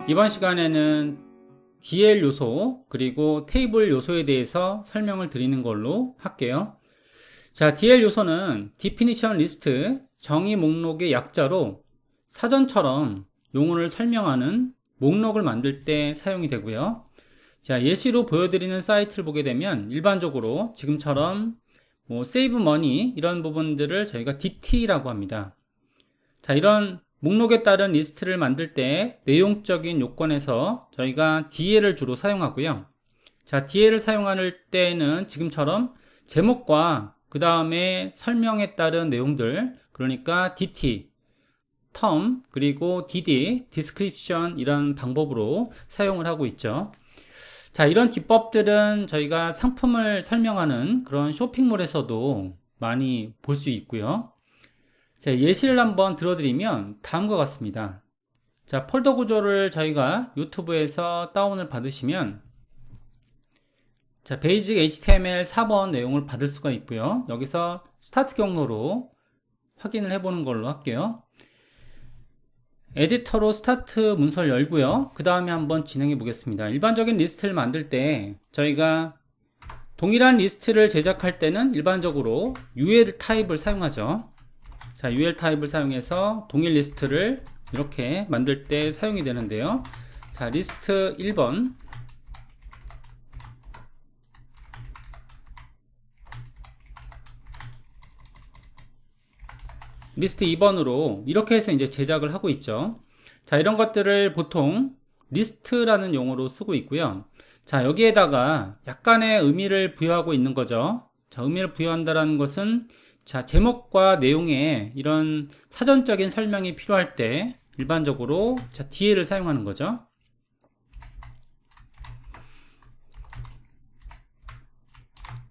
이번 시간에는 DL 요소 그리고 테이블 요소에 대해서 설명을 드리는 걸로 할게요. 자, DL 요소는 Definition List, 정의 목록의 약자로 사전처럼 용어를 설명하는 목록을 만들 때 사용이 되고요. 자, 예시로 보여드리는 사이트를 보게 되면 일반적으로 지금처럼 Save Money 이런 부분들을 저희가 DT라고 합니다. 자, 이런 목록에 따른 리스트를 만들 때 내용적인 요건에서 저희가 DL을 주로 사용하고요. 자, DL을 사용할 때는 지금처럼 제목과 그 다음에 설명에 따른 내용들, 그러니까 DT, term, 그리고 DD, description 이런 방법으로 사용을 하고 있죠. 자, 이런 기법들은 저희가 상품을 설명하는 그런 쇼핑몰에서도 많이 볼 수 있고요. 자, 예시를 한번 들어드리면 다음과 같습니다. 자, 폴더 구조를 저희가 유튜브에서 다운을 받으시면 자, 베이직 HTML 4번 내용을 받을 수가 있고요. 여기서 스타트 경로로 확인을 해보는 걸로 할게요. 에디터로 스타트 문서를 열고요. 그 다음에 한번 진행해 보겠습니다. 일반적인 리스트를 만들 때 저희가 동일한 리스트를 제작할 때는 일반적으로 UL 타입을 사용하죠. 자, UL 타입을 사용해서 동일 리스트를 이렇게 만들 때 사용이 되는데요. 자, 리스트 1번, 리스트 2번으로 이렇게 해서 이제 제작을 하고 있죠. 자, 이런 것들을 보통 리스트라는 용어로 쓰고 있고요. 자, 여기에다가 약간의 의미를 부여하고 있는 거죠. 자, 의미를 부여한다는 것은 자, 제목과 내용에 이런 사전적인 설명이 필요할 때 일반적으로 자, DL을 사용하는 거죠.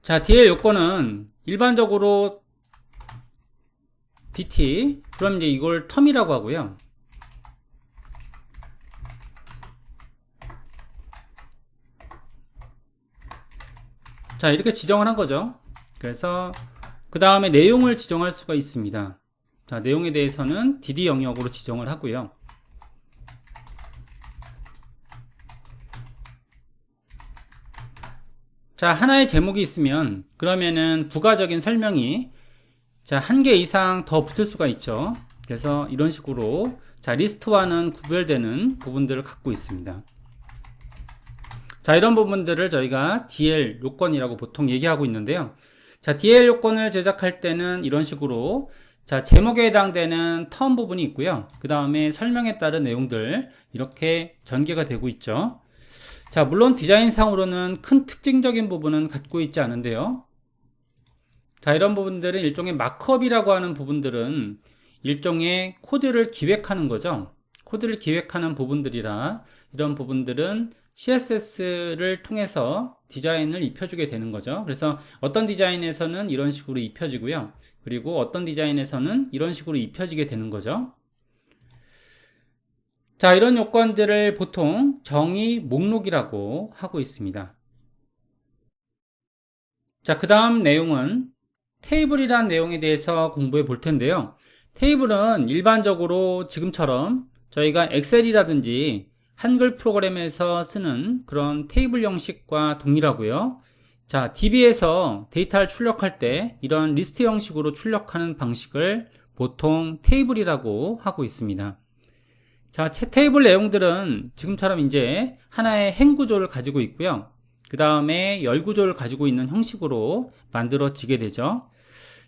자, DL 요건은 일반적으로 DT, 그럼 이제 이걸 텀이라고 하고요. 자, 이렇게 지정을 한 거죠. 그래서 그 다음에 내용을 지정할 수가 있습니다. 자, 내용에 대해서는 DD 영역으로 지정을 하고요. 자, 하나의 제목이 있으면 그러면은 부가적인 설명이 자, 한 개 이상 더 붙을 수가 있죠. 그래서 이런 식으로 자, 리스트와는 구별되는 부분들을 갖고 있습니다. 자, 이런 부분들을 저희가 DL 요건이라고 보통 얘기하고 있는데요. 자, DL 요건을 제작할 때는 이런 식으로 자, 제목에 해당되는 텀 부분이 있고요. 그 다음에 설명에 따른 내용들 이렇게 전개가 되고 있죠. 자, 물론 디자인상으로는 큰 특징적인 부분은 갖고 있지 않은데요. 자, 이런 부분들은 일종의 마크업이라고 하는 부분들은 일종의 코드를 기획하는 거죠. 코드를 기획하는 부분들이라 이런 부분들은 CSS를 통해서 디자인을 입혀주게 되는 거죠. 그래서 어떤 디자인에서는 이런 식으로 입혀지고요. 그리고 어떤 디자인에서는 이런 식으로 입혀지게 되는 거죠. 자, 이런 요건들을 보통 정의 목록이라고 하고 있습니다. 자, 그 다음 내용은 테이블이란 내용에 대해서 공부해 볼 텐데요. 테이블은 일반적으로 지금처럼 저희가 엑셀이라든지 한글 프로그램에서 쓰는 그런 테이블 형식과 동일하고요. 자, DB에서 데이터를 출력할 때 이런 리스트 형식으로 출력하는 방식을 보통 테이블이라고 하고 있습니다. 자, 테이블 내용들은 지금처럼 이제 하나의 행 구조를 가지고 있고요. 그 다음에 열 구조를 가지고 있는 형식으로 만들어지게 되죠.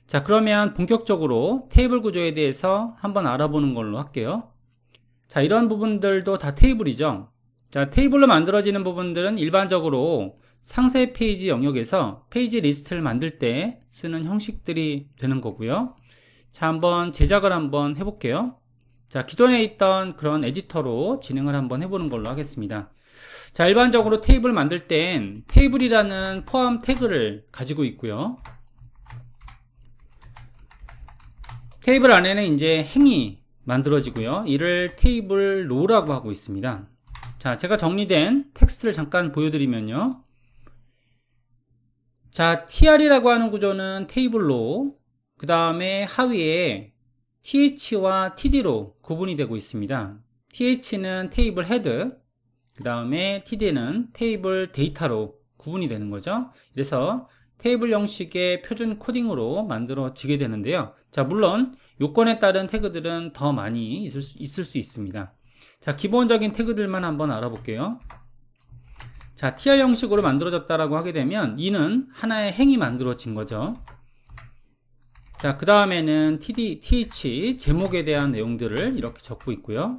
자, 그러면 본격적으로 테이블 구조에 대해서 한번 알아보는 걸로 할게요. 자, 이런 부분들도 다 테이블이죠. 자, 테이블로 만들어지는 부분들은 일반적으로 상세 페이지 영역에서 페이지 리스트를 만들 때 쓰는 형식들이 되는 거고요. 자, 한번 제작을 한번 해볼게요. 자, 기존에 있던 그런 에디터로 진행을 한번 해보는 걸로 하겠습니다. 자, 일반적으로 테이블 만들 땐 테이블이라는 포함 태그를 가지고 있고요. 테이블 안에는 이제 행이 만들어지고요. 이를 테이블 로라고 하고 있습니다. 자, 제가 정리된 텍스트를 잠깐 보여드리면요. 자, tr이라고 하는 구조는 테이블 로, 그 다음에 하위에 th와 td로 구분이 되고 있습니다. th는 테이블 헤드, 그 다음에 td는 테이블 데이터로 구분이 되는 거죠. 그래서 테이블 형식의 표준 코딩으로 만들어지게 되는데요. 자, 물론 요건에 따른 태그들은 더 많이 있을 수 있습니다. 자, 기본적인 태그들만 한번 알아볼게요. 자, tr 형식으로 만들어졌다라고 하게 되면 이는 하나의 행이 만들어진 거죠. 자, 그 다음에는 th 제목에 대한 내용들을 이렇게 적고 있고요.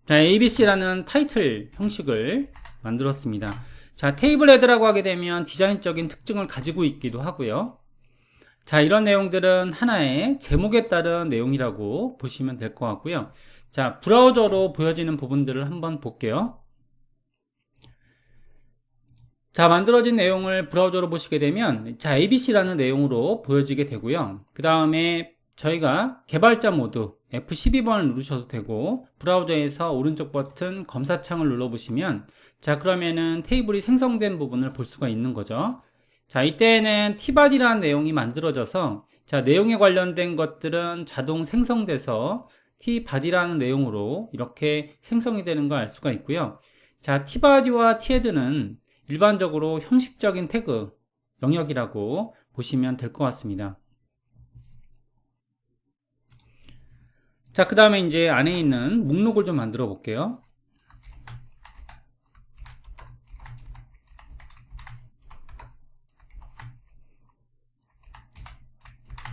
자, abc라는 타이틀 형식을 만들었습니다. 자, 테이블 헤드라고 하게 되면 디자인적인 특징을 가지고 있기도 하고요. 자, 이런 내용들은 하나의 제목에 따른 내용이라고 보시면 될 것 같고요. 자, 브라우저로 보여지는 부분들을 한번 볼게요. 자, 만들어진 내용을 브라우저로 보시게 되면 자, abc라는 내용으로 보여지게 되고요. 그 다음에 저희가 개발자 모드 F12번을 누르셔도 되고, 브라우저에서 오른쪽 버튼 검사창을 눌러보시면 자, 그러면은 테이블이 생성된 부분을 볼 수가 있는 거죠. 자, 이때는 tbody라는 내용이 만들어져서 자, 내용에 관련된 것들은 자동 생성돼서 tbody라는 내용으로 이렇게 생성이 되는 걸 알 수가 있고요. 자, tbody와 thead는 일반적으로 형식적인 태그 영역이라고 보시면 될 것 같습니다. 자, 그 다음에 이제 안에 있는 목록을 좀 만들어 볼게요.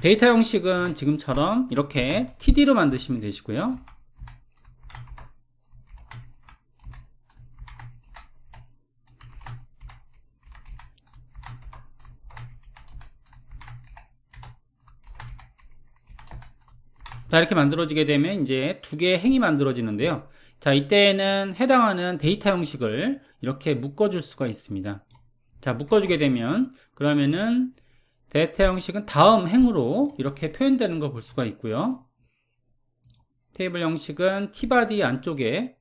데이터 형식은 지금처럼 이렇게 td로 만드시면 되시고요. 자, 이렇게 만들어지게 되면 이제 두 개의 행이 만들어지는데요. 자, 이때는 해당하는 데이터 형식을 이렇게 묶어줄 수가 있습니다. 자, 묶어주게 되면 그러면은 데이터 형식은 다음 행으로 이렇게 표현되는 걸 볼 수가 있고요. 테이블 형식은 tbody 안쪽에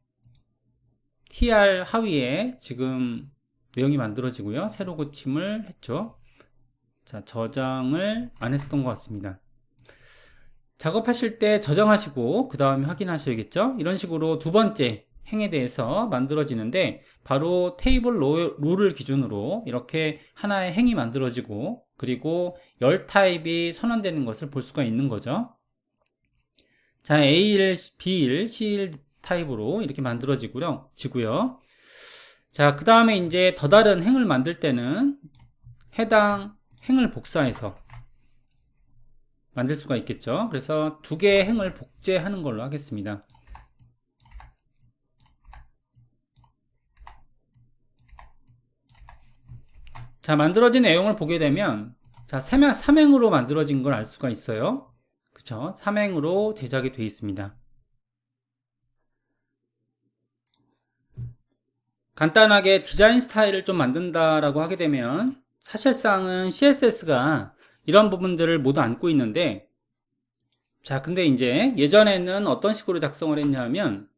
tr 하위에 지금 내용이 만들어지고요. 새로 고침을 했죠. 자, 저장을 안 했었던 것 같습니다. 작업하실 때 저장하시고 그 다음에 확인하셔야겠죠. 이런 식으로 두 번째 행에 대해서 만들어지는데 바로 테이블 롤을 기준으로 이렇게 하나의 행이 만들어지고 그리고 열 타입이 선언되는 것을 볼 수가 있는 거죠. 자, A1, B1, C1 타입으로 이렇게 만들어지고요. 자, 그 다음에 이제 더 다른 행을 만들 때는 해당 행을 복사해서 만들 수가 있겠죠. 그래서 두 개의 행을 복제하는 걸로 하겠습니다. 자, 만들어진 내용을 보게 되면 자, 3행으로 만들어진 걸 알 수가 있어요. 그쵸? 3행으로 제작이 되어 있습니다. 간단하게 디자인 스타일을 좀 만든다라고 하게 되면 사실상은 CSS가 이런 부분들을 모두 안고 있는데, 자, 근데 이제 예전에는 어떤 식으로 작성을 했냐면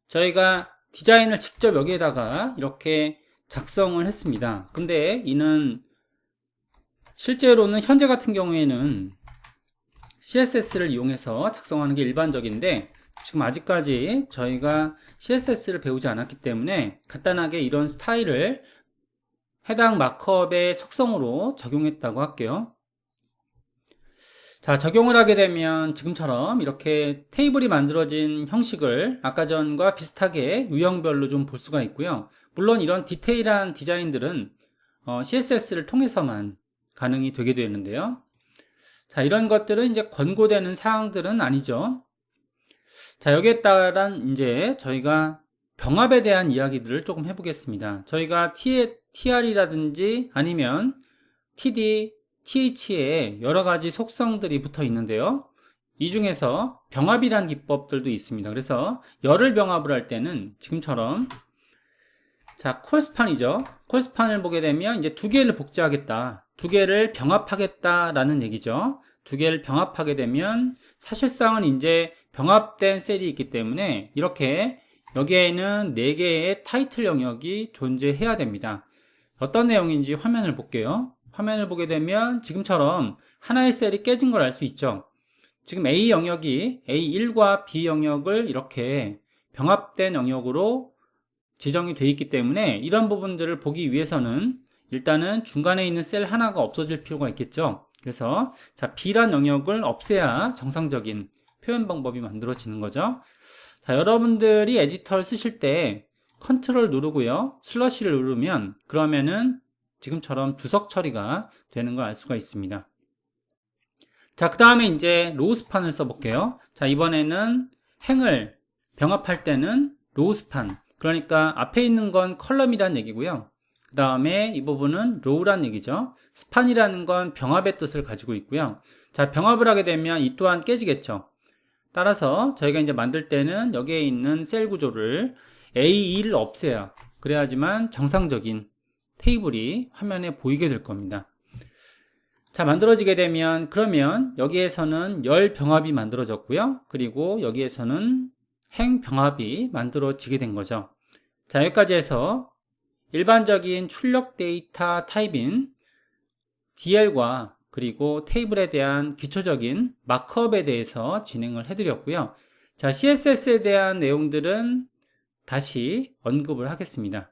저희가 디자인을 직접 여기에다가 이렇게 작성을 했습니다. 근데 이는 실제로는 현재 같은 경우에는 CSS를 이용해서 작성하는 게 일반적인데 지금 아직까지 저희가 CSS를 배우지 않았기 때문에 간단하게 이런 스타일을 해당 마크업의 속성으로 적용했다고 할게요. 자, 적용을 하게 되면 지금처럼 이렇게 테이블이 만들어진 형식을 아까 전과 비슷하게 유형별로 좀 볼 수가 있고요. 물론 이런 디테일한 디자인들은 CSS를 통해서만 가능이 되게 되는데요. 자, 이런 것들은 이제 권고되는 사항들은 아니죠. 자, 여기에 따른 이제 저희가 병합에 대한 이야기들을 조금 해보겠습니다. 저희가 TR이라든지 아니면 TD, TH에 여러 가지 속성들이 붙어 있는데요. 이 중에서 병합이란 기법들도 있습니다. 그래서 열을 병합을 할 때는 지금처럼 자, 콜스판이죠. 콜스판을 보게 되면 이제 두 개를 복제하겠다, 두 개를 병합하겠다라는 얘기죠. 두 개를 병합하게 되면 사실상은 이제 병합된 셀이 있기 때문에 이렇게 여기에는 4개의 타이틀 영역이 존재해야 됩니다. 어떤 내용인지 화면을 볼게요. 화면을 보게 되면 지금처럼 하나의 셀이 깨진 걸 알 수 있죠. 지금 A 영역이 A1과 B 영역을 이렇게 병합된 영역으로 지정이 되어 있기 때문에 이런 부분들을 보기 위해서는 일단은 중간에 있는 셀 하나가 없어질 필요가 있겠죠. 그래서 자, B란 영역을 없애야 정상적인 표현 방법이 만들어지는 거죠. 자, 여러분들이 에디터를 쓰실 때 컨트롤 누르고요, 슬러시를 누르면 그러면은 지금처럼 주석 처리가 되는 걸 알 수가 있습니다. 자, 그 다음에 이제 로우스판을 써볼게요. 자, 이번에는 행을 병합할 때는 로우스판, 그러니까 앞에 있는 건 컬럼이란 얘기고요. 그 다음에 이 부분은 로우란 얘기죠. 스판이라는 건 병합의 뜻을 가지고 있고요. 자, 병합을 하게 되면 이 또한 깨지겠죠. 따라서 저희가 이제 만들 때는 여기에 있는 셀 구조를 A2를 없애야 그래야지만 정상적인 테이블이 화면에 보이게 될 겁니다. 자, 만들어지게 되면 그러면 여기에서는 열 병합이 만들어졌고요. 그리고 여기에서는 행 병합이 만들어지게 된 거죠. 자, 여기까지 해서 일반적인 출력 데이터 타입인 DL과 그리고 테이블에 대한 기초적인 마크업에 대해서 진행을 해드렸고요. 자, CSS에 대한 내용들은 다시 언급을 하겠습니다.